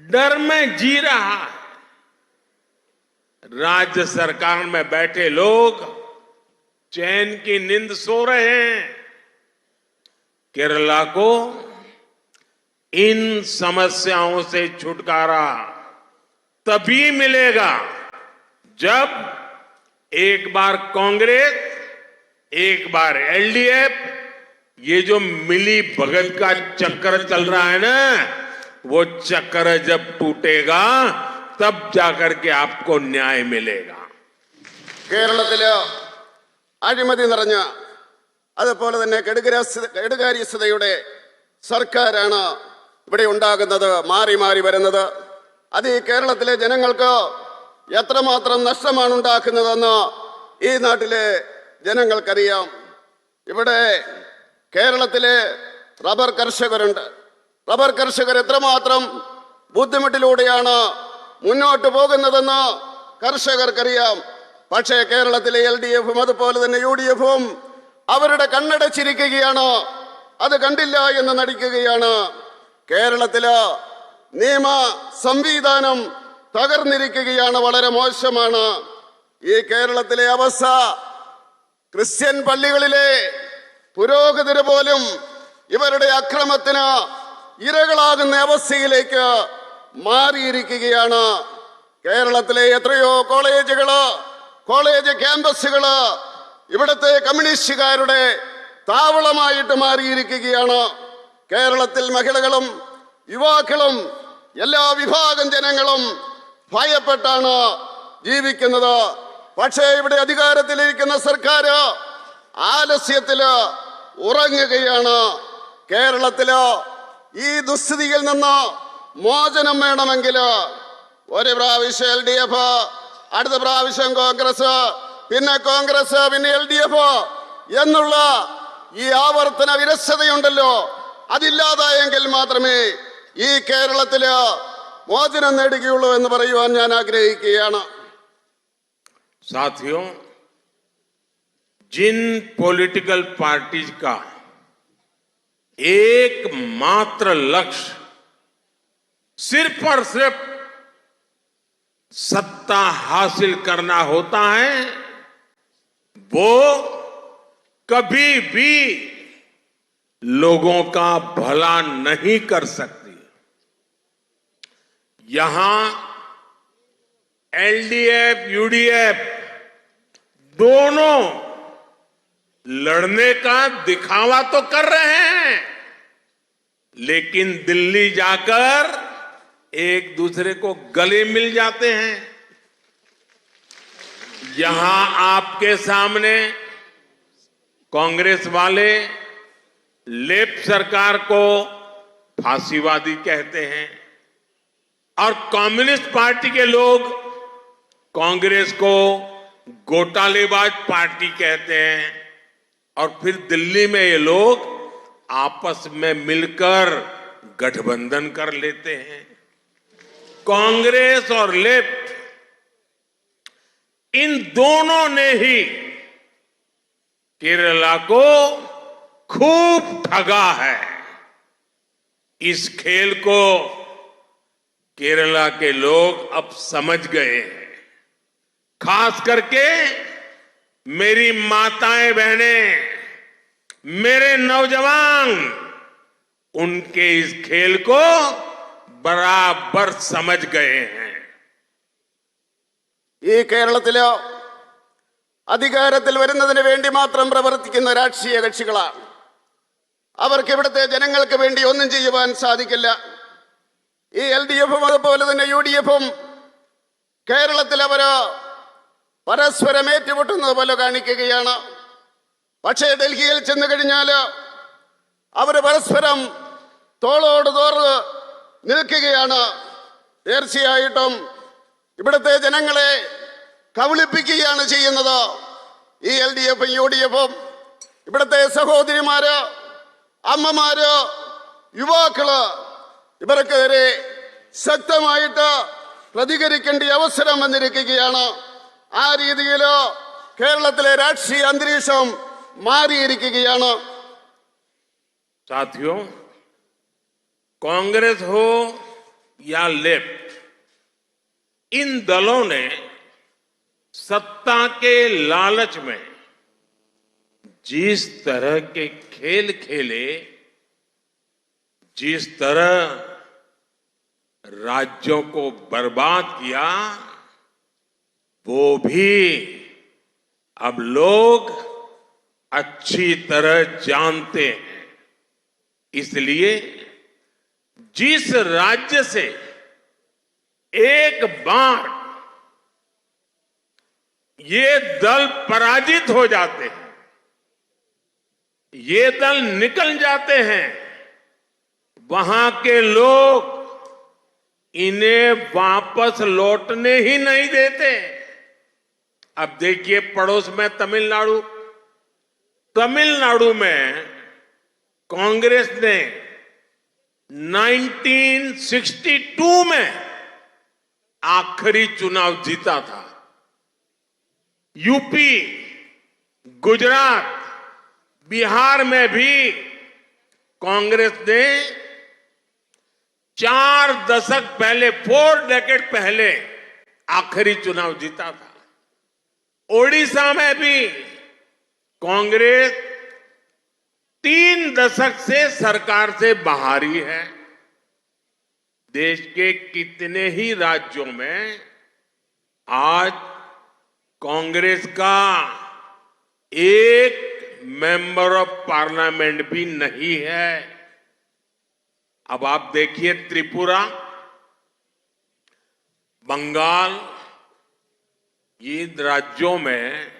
डर में जी रहा है। राज्य सरकार में बैठे लोग चैन की नींद सो रहे हैं। केरला को इन समस्याओं से छुटकारा तभी मिलेगा जब एक बार कांग्रेस, एक बार एलडीएफ, ये जो मिली भगत का चक्कर चल रहा है ना, वो चक्कर जब टूटेगा तब जाकर के आपको न्याय मिलेगा। കേരളത്തില് അഴിമതി നിറഞ്ഞ അതുപോലെ തന്നെ കെടുകാര്യസ്ഥതയുടെ സർക്കാരാണ് ഇവിടെ ഉണ്ടാകുന്നത്, മാറി മാറി വരുന്നത്. അത് ഈ കേരളത്തിലെ ജനങ്ങൾക്ക് എത്രമാത്രം നഷ്ടമാണ് ഉണ്ടാക്കുന്നതെന്ന് ഈ നാട്ടിലെ ജനങ്ങൾക്കറിയാം. ഇവിടെ കേരളത്തിലെ റബ്ബർ കർഷകരുണ്ട്. റബ്ബർ കർഷകർ എത്രമാത്രം ബുദ്ധിമുട്ടിലൂടെയാണ് മുന്നോട്ട് പോകുന്നതെന്ന് കർഷകർക്കറിയാം. പക്ഷേ കേരളത്തിലെ LDFും അതുപോലെ തന്നെ UDFും അവരുടെ കണ്ണടച്ചിരിക്കുകയാണ്, അത് കണ്ടില്ല എന്ന് നടിക്കുകയാണ്. കേരളത്തില് നിയമ സംവിധാനം തകർന്നിരിക്കുകയാണ്, വളരെ മോശമാണ്. ഈ കേരളത്തിലെ അവസ്ഥ ക്രിസ്ത്യൻ പള്ളികളിലെ പുരോഹിതര് പോലും ഇവരുടെ അക്രമത്തിന് ഇരകളാകുന്ന അവസ്ഥയിലേക്ക് മാറിയിരിക്കുകയാണ്. കേരളത്തിലെ എത്രയോ കോളേജ് ക്യാമ്പസുകള് ഇവിടുത്തെ കമ്മ്യൂണിസ്റ്റുകാരുടെ താവളമായിട്ട് മാറിയിരിക്കുകയാണ്. കേരളത്തിൽ മഹിളകളും യുവാക്കളും എല്ലാ വിഭാഗം ജനങ്ങളും ഭയപ്പെട്ടാണ് ജീവിക്കുന്നത്. പക്ഷേ ഇവിടെ അധികാരത്തിലിരിക്കുന്ന സർക്കാർ ആലസ്യത്തില് ഉറങ്ങുകയാണ്. കേരളത്തില് ഈ ദുസ്ഥിതിയിൽ നിന്ന് മോചനം വേണമെങ്കിൽ ഒരു പ്രാവശ്യം LDF, അടുത്ത പ്രാവശ്യം കോൺഗ്രസ്, പിന്നെ കോൺഗ്രസ്, പിന്നെ LDF എന്നുള്ള ഈ ആവർത്തന വിരസതയുണ്ടല്ലോ, അതില്ലാതായെങ്കിൽ മാത്രമേ ഈ കേരളത്തില് മോചനം നേടുകയുള്ളൂ എന്ന് പറയുവാൻ ഞാൻ ആഗ്രഹിക്കുകയാണ്. साथियों, जिन पॉलिटिकल पार्टीज का एकमात्र लक्ष्य सिर्फ और सिर्फ सत्ता हासिल करना होता है, वो कभी भी लोगों का भला नहीं कर सकती। यहां LDF, UDF दोनों लड़ने का दिखावा तो कर रहे हैं, लेकिन दिल्ली जाकर एक दूसरे को गले मिल जाते हैं। यहां आपके सामने कांग्रेस वाले लेफ्ट सरकार को फांसीवादी कहते हैं और कम्युनिस्ट पार्टी के लोग कांग्रेस को घोटालेबाज पार्टी कहते हैं, और फिर दिल्ली में ये लोग आपस में मिलकर गठबंधन कर लेते हैं। कांग्रेस और लेफ्ट इन दोनों ने ही केरला को खूब ठगा है। इस खेल को केरला के लोग अब समझ गए हैं। खास करके मेरी माताएं बहनें, मेरे नौजवान उनके इस खेल को बराबर समझ गए हैं। ഈ കേരളത്തില് അധികാരത്തിൽ വരുന്നതിന് വേണ്ടി മാത്രം പ്രവർത്തിക്കുന്ന രാഷ്ട്രീയ കക്ഷികളാണ്. അവർക്ക് ഇവിടുത്തെ ജനങ്ങൾക്ക് വേണ്ടി ഒന്നും ചെയ്യുവാൻ സാധിക്കില്ല. ഈ LDFും അതുപോലെ തന്നെ UDFും കേരളത്തിൽ അവര് പരസ്പരം ഏറ്റുമുട്ടുന്നത് പോലെ കാണിക്കുകയാണ്. പക്ഷേ ഡൽഹിയിൽ ചെന്ന് കഴിഞ്ഞാൽ അവർ പരസ്പരം തോളോട് തോറ് നിൽക്കുകയാണ്. തീർച്ചയായിട്ടും ഇവിടുത്തെ ജനങ്ങളെ കബളിപ്പിക്കുകയാണ് ചെയ്യുന്നത് ഈ LDFും UDFും. ഇവിടുത്തെ സഹോദരിമാര്, അമ്മമാര്, യുവാക്കള് ഇവർക്കെതിരെ ശക്തമായിട്ട് പ്രതികരിക്കേണ്ട അവസരം വന്നിരിക്കുകയാണ്. ആ രീതിയിൽ കേരളത്തിലെ രാഷ്ട്രീയ അന്തരീക്ഷം മാറിയിരിക്കുകയാണ്. साथियों, कांग्रेस हो या लेफ्ट, इन दलों ने सत्ता के लालच में जिस तरह के खेल खेले, जिस तरह राज्यों को बर्बाद किया, वो भी अब लोग अच्छी तरह जानते हैं। इसलिए जिस राज्य से एक बार ये दल पराजित हो जाते हैं, ये दल निकल जाते हैं, वहां के लोग इन्हें वापस लौटने ही नहीं देते। अब देखिए पड़ोस में तमिलनाडु में कांग्रेस ने 1962 में आखिरी चुनाव जीता था। यूपी, गुजरात, बिहार में भी कांग्रेस ने 4 दशक पहले, 4 डेकेड पहले आखिरी चुनाव जीता था। ओडिशा में भी कांग्रेस 3 दशक से सरकार से बाहर ही है। देश के कितने ही राज्यों में आज कांग्रेस का एक मेंबर ऑफ पार्लियामेंट भी नहीं है। अब आप देखिए त्रिपुरा, बंगाल, ये राज्यों में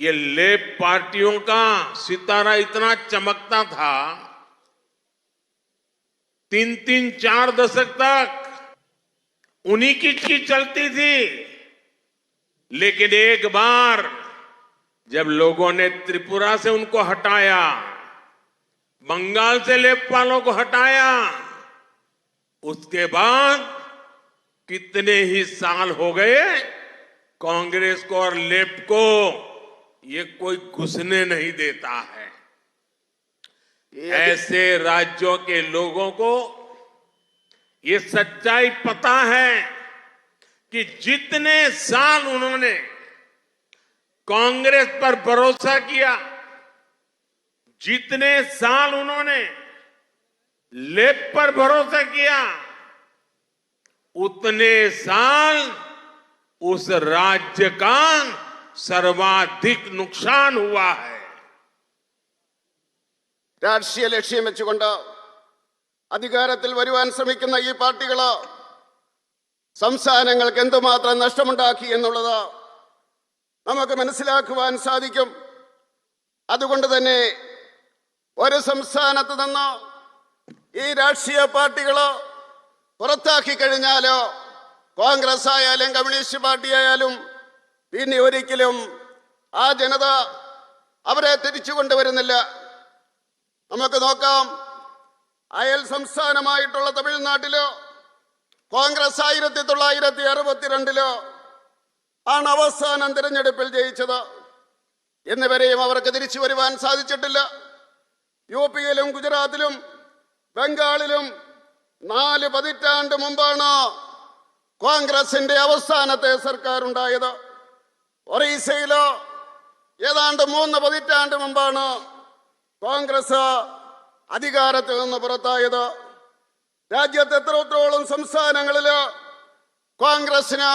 ये लेफ्ट पार्टियों का सितारा इतना चमकता था, 3-3, 4 दशक तक उन्हीं की चलती थी। लेकिन एक बार जब लोगों ने त्रिपुरा से उनको हटाया, बंगाल से लेफ्ट वालों को हटाया, उसके बाद कितने ही साल हो गए, कांग्रेस को और लेफ्ट को ये कोई घुसने नहीं देता है। ऐसे राज्यों के लोगों को ये सच्चाई पता है कि जितने साल उन्होंने कांग्रेस पर भरोसा किया, जितने साल उन्होंने लेफ्ट पर भरोसा किया, उतने साल उस राज्य का सर्वाधिक नुकसान हुआ है। രാഷ്ട്രീയ ലക്ഷ്യം വെച്ചുകൊണ്ട് അധികാരത്തിൽ വരുവാൻ ശ്രമിക്കുന്ന ഈ പാർട്ടികൾ സംസ്ഥാനങ്ങൾക്ക് എന്തുമാത്രം നഷ്ടമുണ്ടാക്കി എന്നുള്ളത് നമുക്ക് മനസ്സിലാക്കുവാൻ സാധിക്കും. അതുകൊണ്ട് തന്നെ ഒരു സംസ്ഥാനത്ത് നിന്ന് ഈ രാഷ്ട്രീയ പാർട്ടികൾ പുറത്താക്കി കഴിഞ്ഞാലോ, കോൺഗ്രസ് ആയാലും കമ്മ്യൂണിസ്റ്റ് പാർട്ടി ആയാലും, പിന്നെ ഒരിക്കലും ആ ജനത അവരെ തിരിച്ചു കൊണ്ടുവരുന്നില്ല. നമുക്ക് നോക്കാം, അയൽ സംസ്ഥാനമായിട്ടുള്ള തമിഴ്നാട്ടിലോ കോൺഗ്രസ് 1962 ആണ് അവസാനം തിരഞ്ഞെടുപ്പിൽ ജയിച്ചത്. എന്നിവരെയും അവർക്ക് തിരിച്ചു വരുവാൻ സാധിച്ചിട്ടില്ല. യുപിയിലും ഗുജറാത്തിലും ബംഗാളിലും 4 പതിറ്റാണ്ട് മുമ്പാണ് കോൺഗ്രസിന്റെ അവസാനത്തെ സർക്കാർ ഉണ്ടായത്. ഒറീസയിലോ ഏതാണ്ട് 3 പതിറ്റാണ്ട് മുമ്പാണ് കോൺഗ്രസ് അധികാരത്തിൽ നിന്ന് പുറത്തായത്. രാജ്യത്ത് എത്രത്തോളം സംസ്ഥാനങ്ങളിൽ കോൺഗ്രസിന്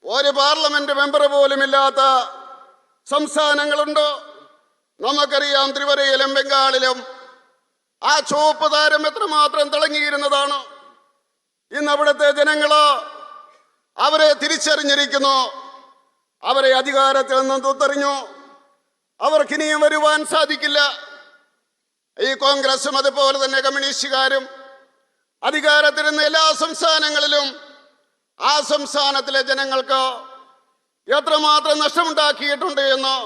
ഒരു പാർലമെന്റ് മെമ്പർ പോലും ഇല്ലാത്ത സംസ്ഥാനങ്ങളുണ്ട്. നമുക്കറിയാം, ത്രിപുരയിലും ബംഗാളിലും ആ ചുവപ്പ് താരം എത്രമാത്രം തിളങ്ങിയിരുന്നതാണ്. ഇന്ന് അവിടുത്തെ ജനങ്ങള് അവരെ തിരിച്ചറിഞ്ഞിരിക്കുന്നു, അവരെ അധികാരത്തിൽ നിന്നും തുത്തെറിഞ്ഞു. അവർക്കിനിയും വരുവാൻ സാധിക്കില്ല. ഈ കോൺഗ്രസും അതുപോലെ തന്നെ കമ്മ്യൂണിസ്റ്റുകാരും അധികാരത്തിരുന്ന എല്ലാ സംസ്ഥാനങ്ങളിലും ആ സംസ്ഥാനത്തിലെ ജനങ്ങൾക്ക് എത്രമാത്രം നഷ്ടമുണ്ടാക്കിയിട്ടുണ്ട് എന്ന്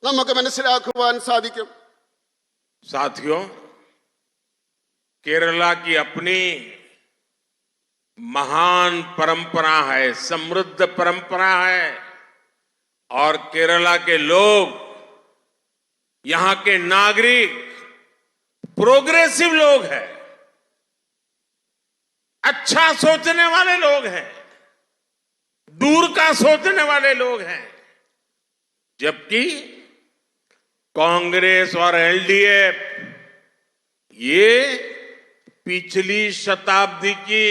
നമുക്ക് മനസ്സിലാക്കുവാൻ സാധിക്കും. साथियों, केरला की अपनी महान परंपरा है, समृद्ध परंपरा है, और केरला के लोग, यहां के नागरिक प्रोग्रेसिव लोग हैं। अच्छा सोचने वाले लोग हैं, दूर का सोचने वाले लोग हैं, जबकि कांग्रेस और एलडीएफ ये पिछली शताब्दी की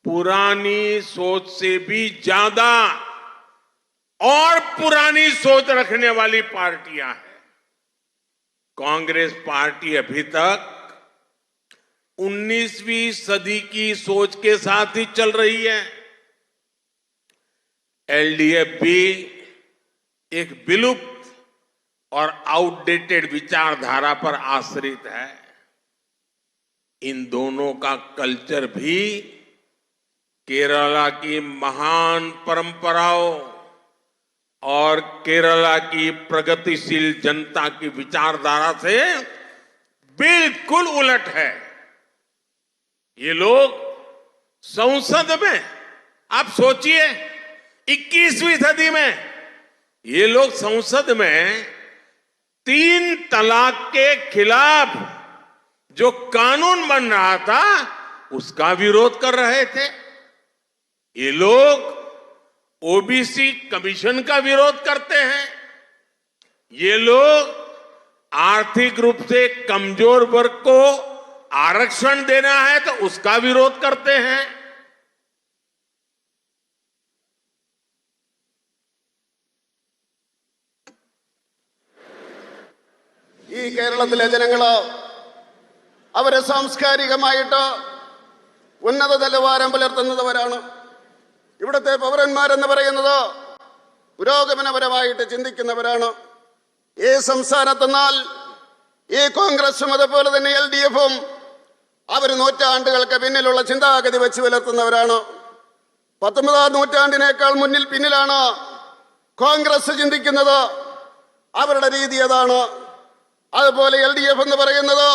पुरानी सोच से भी ज्यादा और पुरानी सोच रखने वाली पार्टियां हैं। कांग्रेस पार्टी अभी तक 19वीं सदी की सोच के साथ ही चल रही है। एलडीएफ भी एक विलुप्त और आउटडेटेड विचारधारा पर आश्रित है। इन दोनों का कल्चर भी केरला की महान परंपराओं और केरला की प्रगतिशील जनता की विचारधारा से बिल्कुल उलट है। ये लोग संसद में, आप सोचिए 21वीं सदी में ये लोग संसद में 3 तलाक के खिलाफ जो कानून बन रहा था उसका विरोध कर रहे थे। ये लोग ओबीसी कमीशन का विरोध करते हैं। ये लोग आर्थिक रूप से कमजोर वर्ग को आरक्षण देना है तो उसका विरोध करते हैं। ഈ കേരളത്തിലെ ജനങ്ങള് അവരെ സാംസ്കാരികമായിട്ട് ഉന്നത നിലവാരം പുലർത്തുന്നവരാണ്. ഇവിടുത്തെ പൗരന്മാരെന്ന് പറയുന്നത് പുരോഗമനപരമായിട്ട് ചിന്തിക്കുന്നവരാണ്. ഈ സംസ്ഥാനത്തെന്നാൽ ഈ കോൺഗ്രസും അതുപോലെ തന്നെ എൽഡിഎഫും അവർ നൂറ്റാണ്ടുകൾക്ക് പിന്നിലുള്ള ചിന്താഗതി വെച്ച് പുലർത്തുന്നവരാണ്. 19ാം നൂറ്റാണ്ടിനേക്കാൾ പിന്നിലാണ് കോൺഗ്രസ് ചിന്തിക്കുന്നത്. അവരുടെ രീതി അതാണ്. അതുപോലെ എൽഡിഎഫ് എന്ന് പറയുന്നത്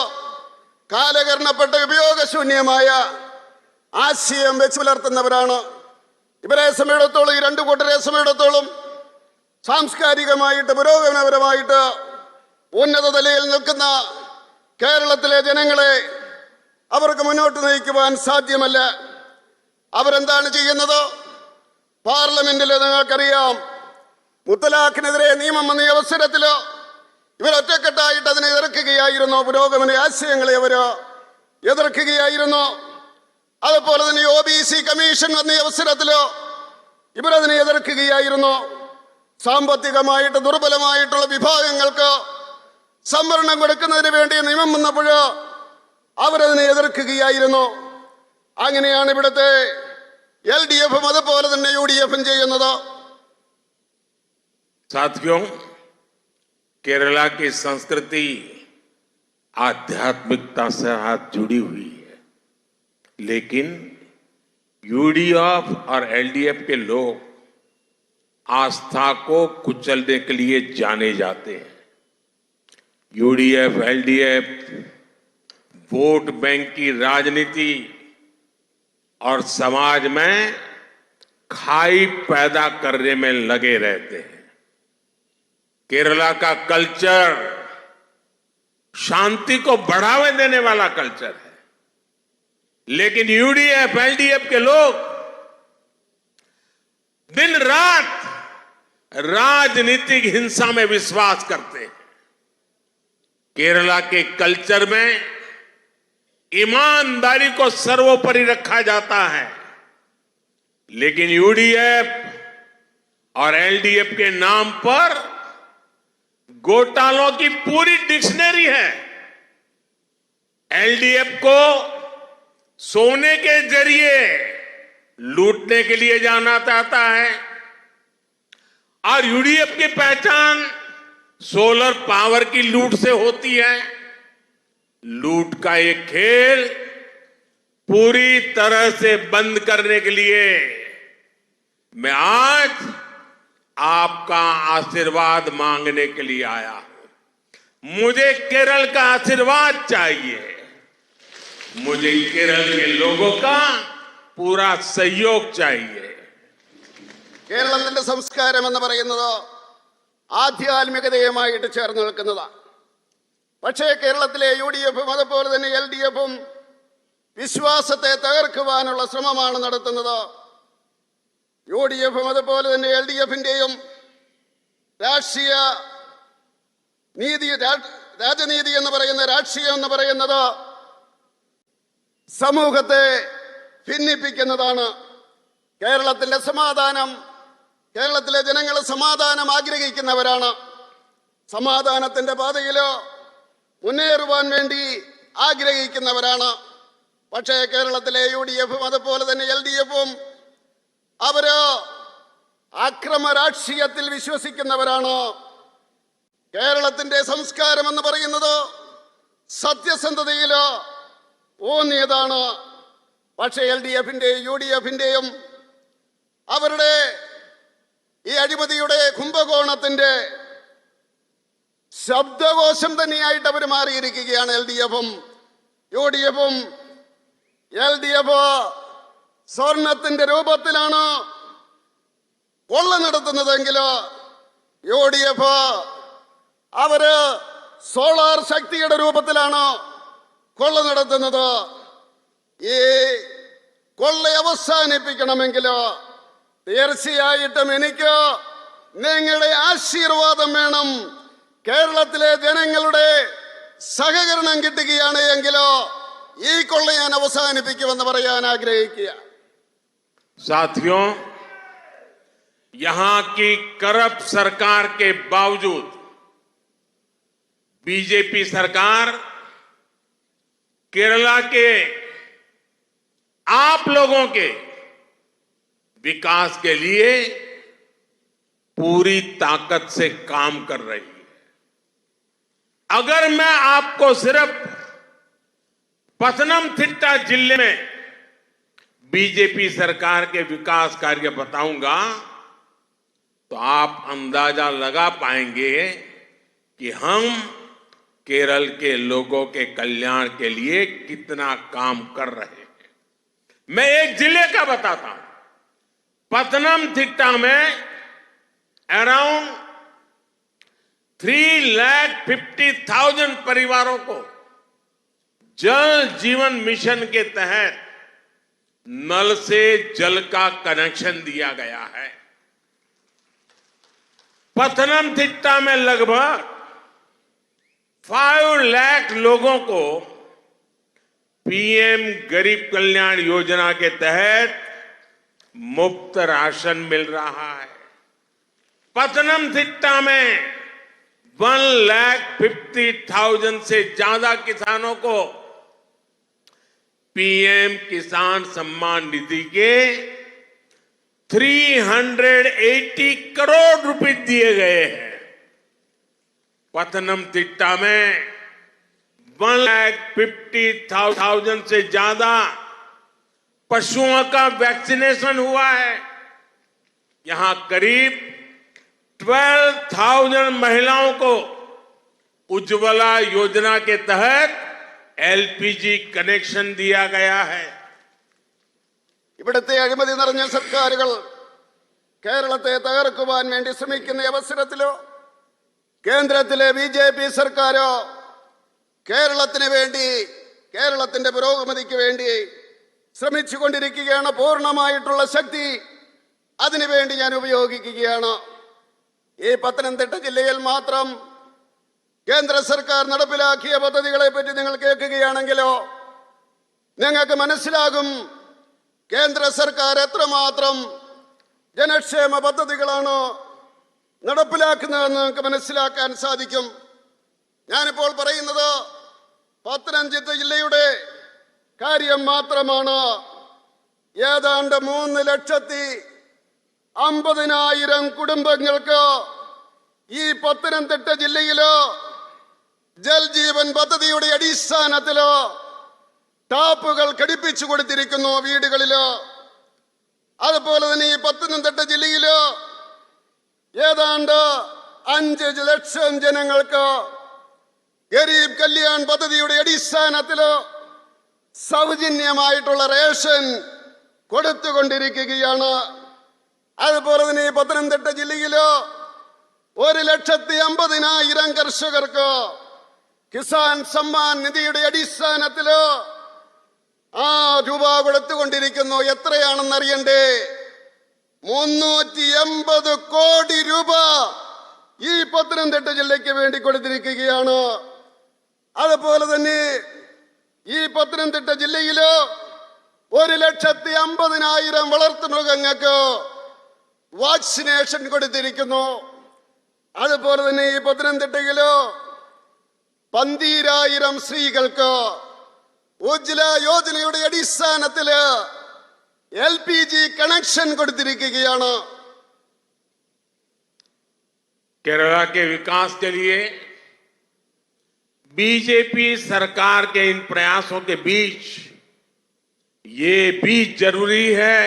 കാലകരണപ്പെട്ട ഉപയോഗശൂന്യമായ ആശയം വെച്ച് പുലർത്തുന്നവരാണ്. ഇവരെ സമയത്തോളം, ഈ രണ്ടു കൂട്ടരെ സമയത്തോളം സാംസ്കാരികമായിട്ട് പുരോഗമനപരമായിട്ട് ഉന്നത നിലയിൽ നിൽക്കുന്ന കേരളത്തിലെ ജനങ്ങളെ അവർക്ക് മുന്നോട്ട് നയിക്കുവാൻ സാധ്യമല്ല. അവരെന്താണ് ചെയ്യുന്നത്? പാർലമെന്റിൽ നിങ്ങൾക്കറിയാം, മുത്തലാഖിനെതിരെ നിയമം വന്ന അവസരത്തിൽ ഇവരൊറ്റക്കെട്ടായിട്ട് അതിനെ എതിർക്കുകയായിരുന്നു. പുരോഗമന ആശയങ്ങളെ അവർ എതിർക്കുകയായിരുന്നു. അതുപോലെ തന്നെ OBC കമ്മീഷൻ വന്ന അവസരത്തിൽ ഇവരതിനെ എതിർക്കുകയായിരുന്നു. സാമ്പത്തികമായിട്ട് ദുർബലമായിട്ടുള്ള വിഭാഗങ്ങൾക്ക് സംവരണം കൊടുക്കുന്നതിന് വേണ്ടി നിയമം വന്നപ്പോൾ അവരതിനെ എതിർക്കുകയായിരുന്നു. അങ്ങനെയാണ് ഇവിടുത്തെ എൽഡിഎഫും അതുപോലെ തന്നെ യുഡിഎഫും ചെയ്യുന്നത്. साथियों, केरला की संस्कृति आध्यात्मिकता से हाथ जुड़ी हुई है, लेकिन यूडीएफ और एलडीएफ के लोग आस्था को कुचलने के लिए जाने जाते हैं। यूडीएफ, एलडीएफ वोट बैंक की राजनीति और समाज में खाई पैदा करने में लगे रहते हैं। केरला का कल्चर शांति को बढ़ावा देने वाला कल्चर है, लेकिन यूडीएफ, एलडीएफ के लोग दिन रात राजनीतिक हिंसा में विश्वास करते हैं। केरला के कल्चर में ईमानदारी को सर्वोपरि रखा जाता है, लेकिन यूडीएफ और एलडीएफ के नाम पर घोटालों की पूरी डिक्शनरी है। एलडीएफ को सोने के जरिए लूटने के लिए जाना चाहता है और यूडीएफ की पहचान सोलर पावर की लूट से होती है। लूट का ये खेल पूरी तरह से बंद करने के लिए मैं आज आपका आशीर्वाद मांगने के लिए आया हूं। मुझे केरल का आशीर्वाद चाहिए। मुझे केरल के लोगों का पूरा सहयोग चाहिए। കേരളത്തിന്റെ സംസ്കാരം എന്ന് പറയുന്നത് ആധ്യാത്മികതയുമായിട്ട് ചേർന്ന് നിൽക്കുന്നതാണ്. പക്ഷേ കേരളത്തിലെ യുഡിഎഫും അതുപോലെ തന്നെ എൽഡിഎഫും വിശ്വാസത്തെ തകർക്കുവാനുള്ള ശ്രമമാണ് നടത്തുന്നത്. UDF അതുപോലെ തന്നെ LDFന്റെയും രാഷ്ട്രീയ നീതി, രാജനീതി എന്ന് പറയുന്ന രാഷ്ട്രീയം എന്ന് പറയുന്നത് സമൂഹത്തെ ഭിന്നിപ്പിക്കുന്നതാണ്. കേരളത്തിന്റെ സമാധാനം, കേരളത്തിലെ ജനങ്ങൾ സമാധാനം ആഗ്രഹിക്കുന്നവരാണ്. സമാധാനത്തിന്റെ പാതയിലോ മുന്നേറുവാൻ വേണ്ടി ആഗ്രഹിക്കുന്നവരാണ്. പക്ഷേ കേരളത്തിലെ UDFും അതുപോലെ തന്നെ LDFും അവര് അക്രമ രാഷ്ട്രീയത്തിൽ വിശ്വസിക്കുന്നവരാണ്. കേരളത്തിന്റെ സംസ്കാരം എന്ന് പറയുന്നത് സത്യസന്ധതയില് ഊന്നിയതാണ്. പക്ഷേ LDFന്റെയും UDFന്റെയും അവരുടെ ഈ അഴിമതിയുടെ കുംഭകോണത്തിന്റെ ശബ്ദകോശം തന്നെയായിട്ട് അവർ മാറിയിരിക്കുകയാണ്. LDFും UDFും. LDF സ്വർണത്തിന്റെ രൂപത്തിലാണ് കൊള്ള നടത്തുന്നതെങ്കിലോ UDF അവര് സോളാർ ശക്തിയുടെ രൂപത്തിലാണ് കൊള്ള നടത്തുന്നത്. ഈ കൊള്ള അവസാനിപ്പിക്കണമെങ്കിലോ തീർച്ചയായിട്ടും എനിക്ക് നിങ്ങളുടെ ആശീർവാദം വേണം. കേരളത്തിലെ ജനങ്ങളുടെ സഹകരണം കിട്ടുകയാണ് എങ്കിലോ ഈ കൊള്ള ഞാൻ അവസാനിപ്പിക്കുമെന്ന് പറയാൻ ആഗ്രഹിക്കുക. साथियों, यहां की करप्ट सरकार के बावजूद बीजेपी सरकार केरला के आप लोगों के विकास के लिए पूरी ताकत से काम कर रही है. अगर मैं आपको सिर्फ पथनमथिट्टा जिले में बीजेपी सरकार के विकास कार्य बताऊंगा तो आप अंदाजा लगा पाएंगे कि हम केरल के लोगों के कल्याण के लिए कितना काम कर रहे हैं. मैं एक जिले का बताता हूं. पथनमथिट्टा में अराउंड 3,50,000 परिवारों को जल जीवन मिशन के तहत नल से जल का कनेक्शन दिया गया है. पथनमथिट्टा में लगभग 5 लाख लोगों को PM गरीब कल्याण योजना के तहत मुफ्त राशन मिल रहा है. पथनमथिट्टा में 1,50,000 से ज्यादा किसानों को PM किसान सम्मान निधि के 380 करोड़ रुपए दिए गए हैं. पथनमथिट्टा में 1,50,000 से ज्यादा पशुओं का वैक्सीनेशन हुआ है. यहां करीब 12,000 महिलाओं को उज्ज्वला योजना के तहत LPG कनेक्शन दिया गया है. ഇവിടുത്തെ അഴിമതി നിറഞ്ഞ സർക്കാരുകൾ കേരളത്തെ തകർക്കുവാൻ വേണ്ടി ശ്രമിക്കുന്ന അവസരത്തിലോ കേന്ദ്രത്തിലെ BJP സർക്കാരോ കേരളത്തിന് വേണ്ടി, കേരളത്തിന്റെ പുരോഗതിക്ക് വേണ്ടി ശ്രമിച്ചുകൊണ്ടിരിക്കുകയാണ്. പൂർണ്ണമായിട്ടുള്ള ശക്തി അതിനുവേണ്ടി ഞാൻ ഉപയോഗിക്കുകയാണ്. ഈ പത്തനംതിട്ട ജില്ലയിൽ മാത്രം കേന്ദ്ര സർക്കാർ നടപ്പിലാക്കിയ പദ്ധതികളെ പറ്റി നിങ്ങൾ കേൾക്കുകയാണെങ്കിലോ നിങ്ങൾക്ക് മനസ്സിലാകും കേന്ദ്ര സർക്കാർ എത്രമാത്രം ജനക്ഷേമ പദ്ധതികളാണ് നടപ്പിലാക്കുന്നതെന്ന് നിങ്ങൾക്ക് മനസ്സിലാക്കാൻ സാധിക്കും. ഞാനിപ്പോൾ പറയുന്നത് പത്തനംതിട്ട ജില്ലയുടെ കാര്യം മാത്രമാണ്. ഏതാണ്ട് 3,50,000 കുടുംബങ്ങൾക്ക് ഈ പത്തനംതിട്ട ജില്ലയിലോ ജൽ ജീവൻ പദ്ധതിയുടെ അടിസ്ഥാനത്തിലോ ടാപ്പുകൾ ഘടിപ്പിച്ചു കൊടുത്തിരിക്കുന്നു വീടുകളിലോ. അതുപോലെ തന്നെ ഈ പത്തനംതിട്ട ജില്ലയിലോ ഏതാണ്ട് 5 ലക്ഷം ജനങ്ങൾക്ക് ഗരീബ് കല്യാൺ പദ്ധതിയുടെ അടിസ്ഥാനത്തിലോ സൗജന്യമായിട്ടുള്ള റേഷൻ കൊടുത്തുകൊണ്ടിരിക്കുകയാണ്. അതുപോലെ തന്നെ ഈ പത്തനംതിട്ട ജില്ലയിലോ 1,50,000 കർഷകർക്ക് കിസാൻ സമ്മാൻ നിധിയുടെ അടിസ്ഥാനത്തിലോ ആ രൂപ കൊടുത്തുകൊണ്ടിരിക്കുന്നു. എത്രയാണെന്ന് അറിയണ്ടേ? 380 കോടി രൂപ ഈ പത്തനംതിട്ട ജില്ലയ്ക്ക് വേണ്ടി കൊടുത്തിരിക്കുകയാണ്. അതുപോലെ തന്നെ ഈ പത്തനംതിട്ട ജില്ലയില് 1,50,000 വളർത്തുമൃഗങ്ങൾക്ക് വാക്സിനേഷൻ കൊടുത്തിരിക്കുന്നു. അതുപോലെ തന്നെ ഈ പത്തനംതിട്ടയില് 12,000 സ്ത്രീകൾക്ക് ഉജ്ജ്വല യോജനയുടെ അടിസ്ഥാനത്തില് LPG കണക്ഷൻ കൊടുത്തിരിക്കുകയാണ്. केरला के विकास के लिए बीजेपी सरकार के इन प्रयासों के बीच ये भी जरूरी है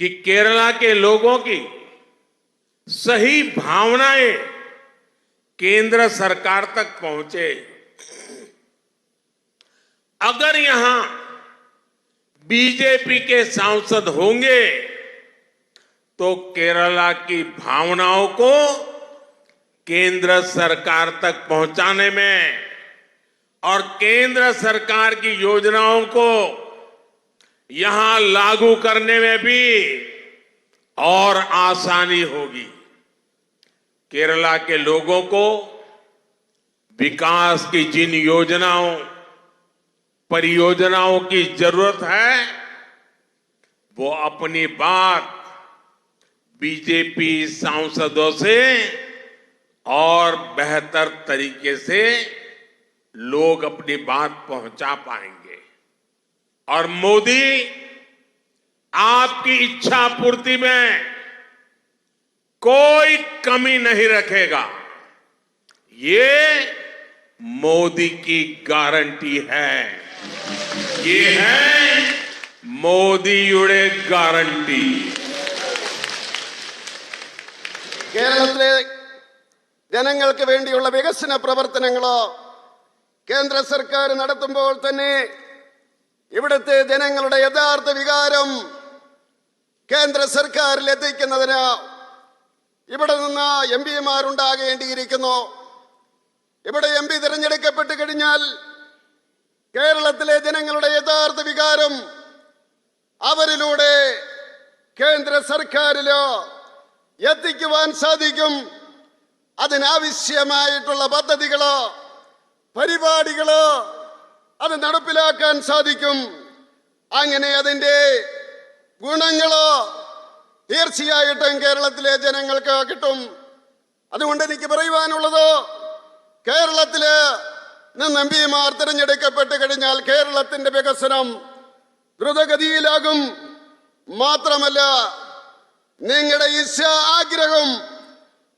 कि केरला के लोगों की सही भावनाएं केंद्र सरकार तक पहुंचे। अगर यहां बीजेपी के सांसद होंगे तो केरला की भावनाओं को केंद्र सरकार तक पहुंचाने में और केंद्र सरकार की योजनाओं को यहां लागू करने में भी और आसानी होगी। केरला के लोगों को विकास की जिन योजनाओं परियोजनाओं की जरूरत है वो अपनी बात बीजेपी सांसदों से और बेहतर तरीके से लोग अपनी बात पहुंचा पाएंगे। और मोदी आपकी इच्छा पूर्ति में कोई कमी नहीं रखेगा। ये मोदी की गारंटी है। ये है മോദിയുടെ ഗ്യാരണ്ടി. കേരളത്തിലെ ജനങ്ങൾക്ക് വേണ്ടിയുള്ള വികസന പ്രവർത്തനങ്ങളോ കേന്ദ്ര സർക്കാർ നടത്തുമ്പോൾ തന്നെ ഇവിടുത്തെ ജനങ്ങളുടെ യഥാർത്ഥ വികാരം കേന്ദ്ര സർക്കാരിൽ എത്തിക്കുന്നതിന് ഇവിടെ നിന്ന് എംപിമാരുണ്ടാകേണ്ടിയിരിക്കുന്നു. ഇവിടെ MP തിരഞ്ഞെടുക്കപ്പെട്ട് കഴിഞ്ഞാൽ കേരളത്തിലെ ജനങ്ങളുടെ യഥാർത്ഥ വികാരം അവരിലൂടെ കേന്ദ്ര സർക്കാരില് എത്തിക്കുവാൻ സാധിക്കും. അതിനാവശ്യമായിട്ടുള്ള പദ്ധതികളോ പരിപാടികളോ അത് നടപ്പിലാക്കാൻ സാധിക്കും. അങ്ങനെ അതിന്റെ ഗുണങ്ങളോ തീർച്ചയായിട്ടും കേരളത്തിലെ ജനങ്ങൾക്ക് കിട്ടും. അതുകൊണ്ട് എനിക്ക് പറയുവാനുള്ളത്, കേരളത്തില് നിന്ന് MP തിരഞ്ഞെടുക്കപ്പെട്ട് കഴിഞ്ഞാൽ കേരളത്തിന്റെ വികസനം ദ്രുതഗതിയിലാകും. മാത്രമല്ല, നിങ്ങളുടെ ഇച്ഛ ആഗ്രഹം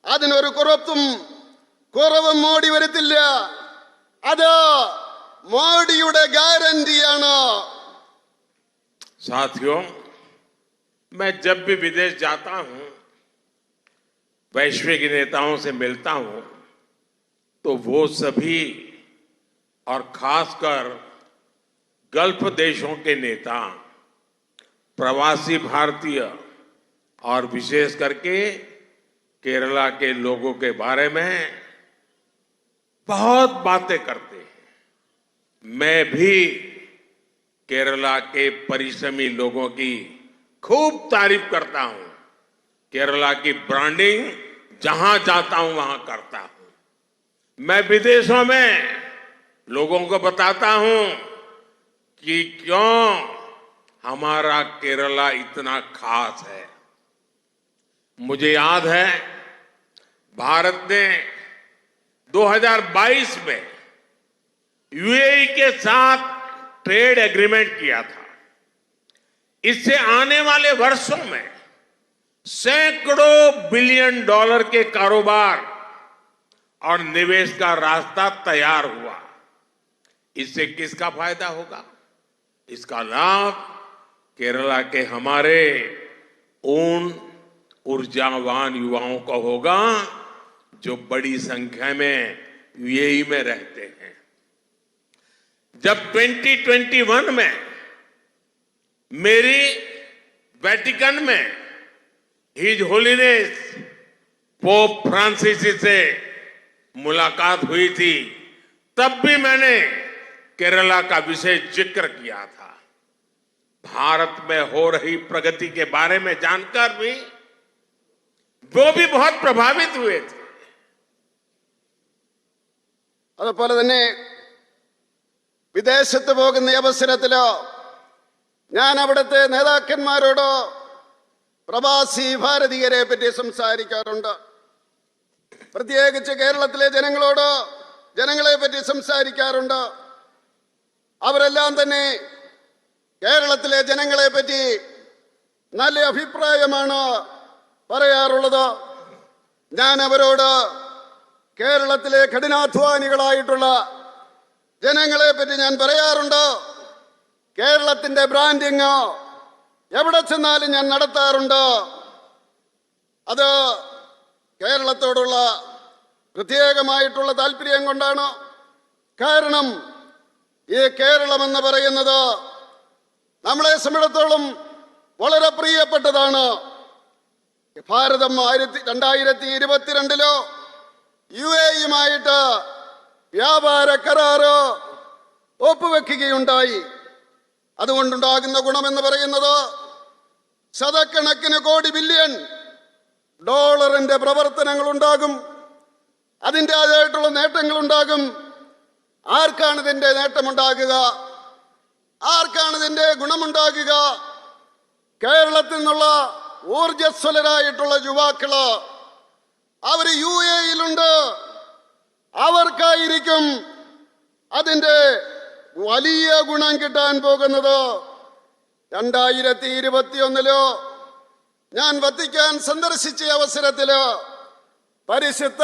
അതിനൊരു കുറവും മോഡി വരുത്തില്ല. അത് മോഡിയുടെ ഗ്യാരണ്ടിയാണ്. साथियों, मैं जब भी विदेश जाता हूं, वैश्विक नेताओं से मिलता हूं, तो वो सभी और खासकर गल्फ देशों के नेता, प्रवासी भारतीय और विशेष करके केरला के लोगों के बारे में बहुत बातें करते हैं। मैं भी केरला के परिश्रमी लोगों की खूब तारीफ करता हूं। केरला की ब्रांडिंग जहां जाता हूं वहां करता हूं। मैं विदेशों में लोगों को बताता हूं कि क्यों हमारा केरला इतना खास है। मुझे याद है, भारत ने 2022 में UAE के साथ ट्रेड एग्रीमेंट किया था। इससे आने वाले वर्षों में सैकड़ों बिलियन डॉलर के कारोबार और निवेश का रास्ता तैयार हुआ। इससे किसका फायदा होगा? इसका लाभ केरला के हमारे उन ऊर्जावान युवाओं को होगा जो बड़ी संख्या में UAE में रहते हैं। जब 2021 में मेरी वेटिकन में हिज होलीनेस पोप फ्रांसिस से मुलाकात हुई थी, तब भी मैंने केरला का विशेष जिक्र किया था। भारत में हो रही प्रगति के बारे में जानकर भी वो भी बहुत प्रभावित हुए थे। അതുപോലെ തന്നെ വിദേശത്ത് പോകുന്ന ഈ അവസരത്തിലോ ഞാൻ അവിടുത്തെ നേതാക്കന്മാരോട് പ്രവാസി ഭാരതീയരെ പറ്റി സംസാരിക്കാറുണ്ട്. പ്രത്യേകിച്ച് കേരളത്തിലെ ജനങ്ങളെ പറ്റി സംസാരിക്കാറുണ്ട്. അവരെല്ലാം തന്നെ കേരളത്തിലെ ജനങ്ങളെ പറ്റി നല്ല അഭിപ്രായമാണ് പറയാറുള്ളത്. ഞാൻ അവരോട് കേരളത്തിലെ കഠിനാധ്വാനികളായിട്ടുള്ള ജനങ്ങളെ പറ്റി ഞാൻ പറയാറുണ്ട്. കേരളത്തിന്റെ ബ്രാൻഡിങ് എവിടെ ചെന്നാലും ഞാൻ നടത്താറുണ്ട്. അത് കേരളത്തോടുള്ള പ്രത്യേകമായിട്ടുള്ള താല്പര്യം കൊണ്ടാണ്. കാരണം ഈ കേരളം എന്ന് പറയുന്നത് നമ്മളെ സംബന്ധിച്ചിടത്തോളം വളരെ പ്രിയപ്പെട്ടതാണ്. ഭാരതം 2022 UAE-യുമായിട്ട് വ്യാപാര കരാറ് ഒപ്പുവെക്കുകയുണ്ടായി. അതുകൊണ്ടുണ്ടാകുന്ന ഗുണമെന്ന് പറയുന്നത് ശതക്കണക്കിന് കോടി ബില്യൺ ഡോളറിന്റെ പ്രവർത്തനങ്ങൾ ഉണ്ടാകും. അതിൻ്റെതായിട്ടുള്ള നേട്ടങ്ങളുണ്ടാകും. ആർക്കാണ് ഇതിന്റെ നേട്ടമുണ്ടാകുക? ആർക്കാണ് ഇതിന്റെ ഗുണമുണ്ടാകുക? കേരളത്തിൽ നിന്നുള്ള ഊർജസ്വലരായിട്ടുള്ള യുവാക്കള് അവർ UAE-യിലുണ്ട്. അവർക്കായിരിക്കും അതിന്റെ വലിയ ഗുണം കിട്ടാൻ പോകുന്നത്. 2021 ഞാൻ വത്തിക്കാൻ സന്ദർശിച്ച അവസരത്തില് പരിശുദ്ധ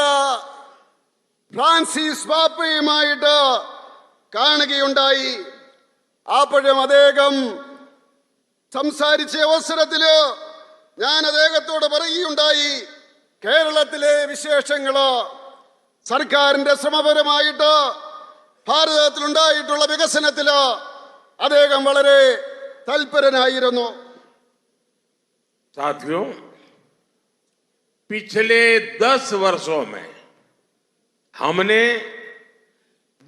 ഫ്രാൻസിസ് പാപ്പയുമായിട്ട് കാണുകയുണ്ടായി. അപ്പോഴും അദ്ദേഹം സംസാരിച്ച അവസരത്തില് ഞാൻ അദ്ദേഹത്തോട് പറയുകയുണ്ടായി, കേരളത്തിലെ വിശേഷങ്ങള്, സർക്കാരിന്റെ ശ്രമപരമായിട്ട് ഭാരതത്തിലുണ്ടായിട്ടുള്ള വികസനത്തില് അദ്ദേഹം വളരെ തൽപരനായിരുന്നു. साथियों, पिछले 10 वर्षों में हमने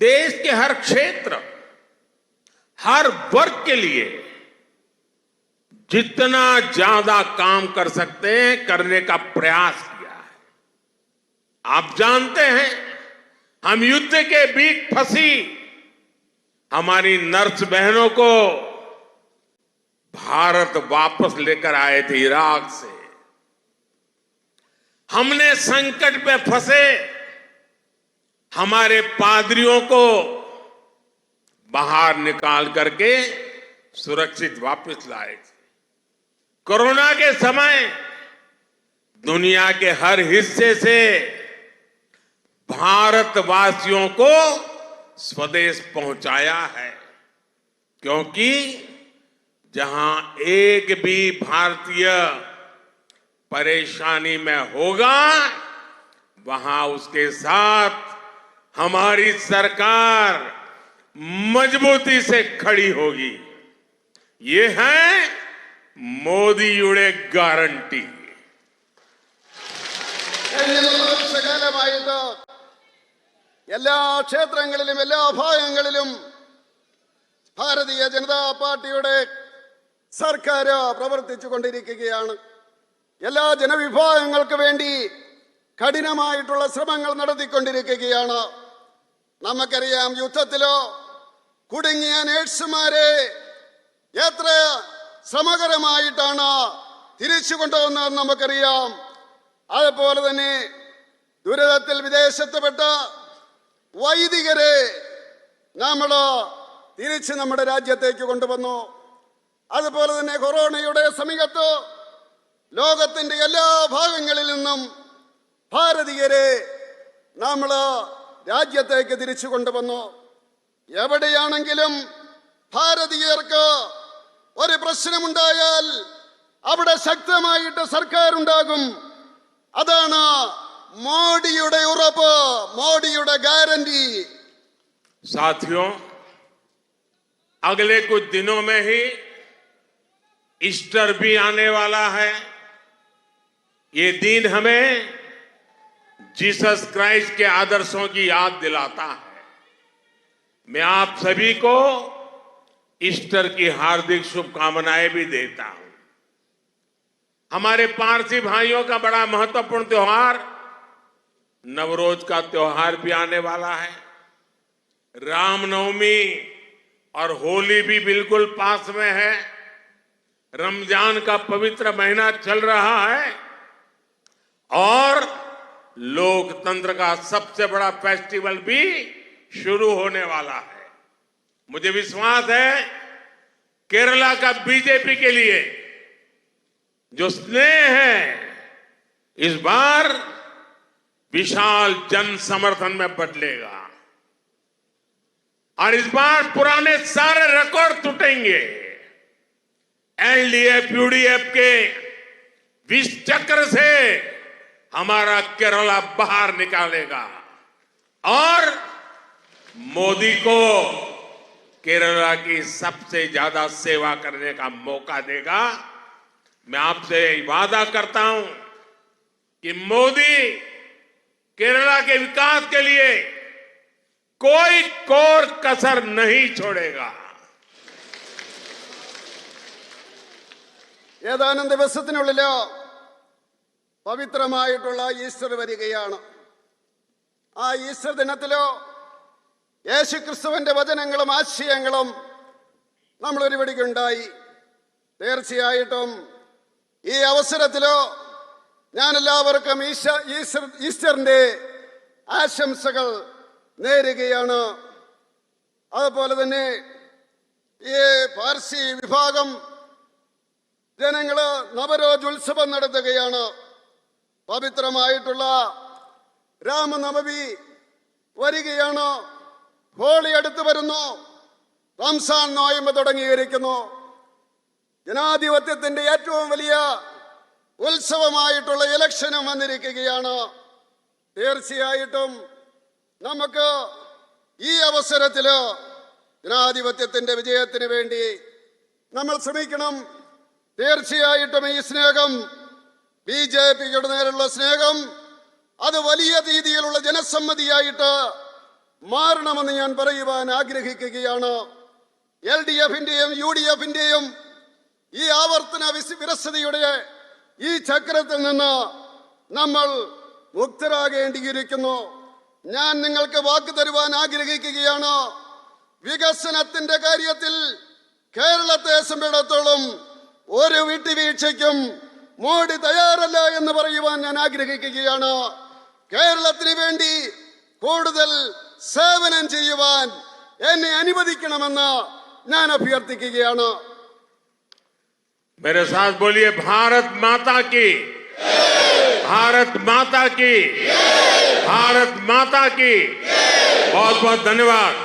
देश के हर क्षेत्र, हर वर्ग के लिए जितना ज्यादा काम कर सकते हैं करने का प्रयास किया है। आप जानते हैं, हम युद्ध के बीच फंसी हमारी नर्स बहनों को भारत वापस लेकर आए थे इराक से। हमने संकट में फंसे हमारे पादरियों को बाहर निकाल करके सुरक्षित वापस लाए थे। कोरोना के समय दुनिया के हर हिस्से से भारतवासियों को स्वदेश पहुंचाया है, क्योंकि जहां एक भी भारतीय परेशानी में होगा वहां उसके साथ हमारी सरकार मजबूती से खड़ी होगी। ये है മോദിയുടെ ഗ്യാരണ്ടി. എല്ലാ ക്ഷേത്രങ്ങളിലും എല്ലാ ഭാഗങ്ങളിലും ഭാരതീയ ജനതാ പാർട്ടിയുടെ സർക്കാർ പ്രവർത്തിച്ചു കൊണ്ടിരിക്കുകയാണ്. എല്ലാ ജനവിഭാഗങ്ങൾക്ക് വേണ്ടി കഠിനമായിട്ടുള്ള ശ്രമങ്ങൾ നടത്തിക്കൊണ്ടിരിക്കുകയാണ്. നമുക്കറിയാം, യുദ്ധത്തിലോ കുടുങ്ങിയ നേഴ്സുമാരെ എത്ര ശ്രമകരമായിട്ടാണ് തിരിച്ചു കൊണ്ടുവന്നതെന്ന് നമുക്കറിയാം. അതുപോലെ തന്നെ ദുരിതത്തിൽ വിദേശത്തുപെട്ട വൈദികരെ നമ്മൾ തിരിച്ച് നമ്മുടെ രാജ്യത്തേക്ക് കൊണ്ടുവന്നു. അതുപോലെ തന്നെ കൊറോണയുടെ സമയത്ത് ലോകത്തിന്റെ എല്ലാ ഭാഗങ്ങളിൽ നിന്നും ഭാരതീയരെ നമ്മൾ രാജ്യത്തേക്ക് തിരിച്ചു കൊണ്ടുവന്നു. എവിടെയാണെങ്കിലും ഭാരതീയർക്ക് ഒരു പ്രശ്നമുണ്ടായാൽ അവിടെ ശക്തമായിട്ട് സർക്കാർ ഉണ്ടാകും. അതാണ് മോഡിയുടെ ഉറപ്പ്, മോഡിയുടെ ഗ്യാരണ്ടി. साथियों, अगले कुछ दिनों में ही ईस्टर भी आने वाला है। ये दिन हमें जीसस क्राइस्ट के आदर्शों की याद दिलाता है। मैं आप सभी को ईस्टर की हार्दिक शुभकामनाएं भी देता हूं। हमारे पारसी भाइयों का बड़ा महत्वपूर्ण त्योहार नवरोज का त्योहार भी आने वाला है। रामनवमी और होली भी बिल्कुल पास में है। रमजान का पवित्र महीना चल रहा है और लोकतंत्र का सबसे बड़ा फेस्टिवल भी शुरू होने वाला है। मुझे विश्वास है केरला का बीजेपी के लिए जो स्नेह है इस बार विशाल जन समर्थन में बदलेगा और इस बार पुराने सारे रिकॉर्ड टूटेंगे। एलडीएफ यूडीएफ के विष चक्र से हमारा केरला बाहर निकालेगा और मोदी को केरला की सबसे ज्यादा सेवा करने का मौका देगा। मैं आपसे वादा करता हूं कि मोदी केरला के विकास के लिए कोई कोर कसर नहीं छोड़ेगा। ഏതാനും ദിവസത്തിനുള്ളില് പവിത്രമായിട്ടുള്ള ഈസ്റ്റർ വരികയാണ്. ആ ഈസ്റ്റർ ദിനത്തിലോ യേശുക്രിസ്തുവിന്റെ വചനങ്ങളും ആശയങ്ങളും നമ്മൾ ഒരുപടിക്കുണ്ടായി. തീർച്ചയായിട്ടും ഈ അവസരത്തിലോ ഞാൻ എല്ലാവർക്കും ഈസ്റ്ററിന്റെ ആശംസകൾ നേരുകയാണ്. അതുപോലെ തന്നെ ഈ പാർസി വിഭാഗം ജനങ്ങള് നവരോജ് ഉത്സവം നടത്തുകയാണ്. പവിത്രമായിട്ടുള്ള രാമനവമി വരികയാണ്. ഹോളി അടുത്ത് വരുന്നു. റംസാൻ നോയമ്പ് തുടങ്ങിയിരിക്കുന്നു. ജനാധിപത്യത്തിന്റെ ഏറ്റവും വലിയ ഉത്സവമായിട്ടുള്ള ഇലക്ഷനും വന്നിരിക്കുകയാണ്. തീർച്ചയായിട്ടും നമുക്ക് ഈ അവസരത്തില് ജനാധിപത്യത്തിന്റെ വിജയത്തിന് വേണ്ടി നമ്മൾ ശ്രമിക്കണം. തീർച്ചയായിട്ടും ഈ സ്നേഹം ബിജെപിയുടെ നേരെയുള്ള സ്നേഹം അത് വലിയ രീതിയിലുള്ള ജനസമ്മതിയായിട്ട് മാറണമെന്ന് ഞാൻ പറയുവാൻ ആഗ്രഹിക്കുകയാണ്. എൽഡിഎഫിന്റെയും യുഡിഎഫിന്റെയും ഈ ആവർത്തന വിരസതയുടെ ഈ ചക്രത്തിൽ നിന്ന് നമ്മൾ മുക്തരാകേണ്ടിയിരിക്കുന്നു. ഞാൻ നിങ്ങൾക്ക് വാക്ക് തരുവാൻ ആഗ്രഹിക്കുകയാണ്. വികസനത്തിന്റെ കാര്യത്തിൽ കേരളത്തെ സംബന്ധിച്ചിടത്തോളം ഒരു വിട്ടുവീഴ്ചയ്ക്കും മോഡി തയ്യാറല്ല എന്ന് പറയുവാൻ ഞാൻ ആഗ്രഹിക്കുകയാണ്. കേരളത്തിന് വേണ്ടി കൂടുതൽ സേവനം ചെയ്യുവാൻ എന്നെ അനുവദിക്കണമെന്ന് ഞാൻ അഭ്യർത്ഥിക്കുകയാണ്. मेरे साथ बोलिए भारत माता की, भारत माता की, भारत माता की। बहुत बहुत धन्यवाद।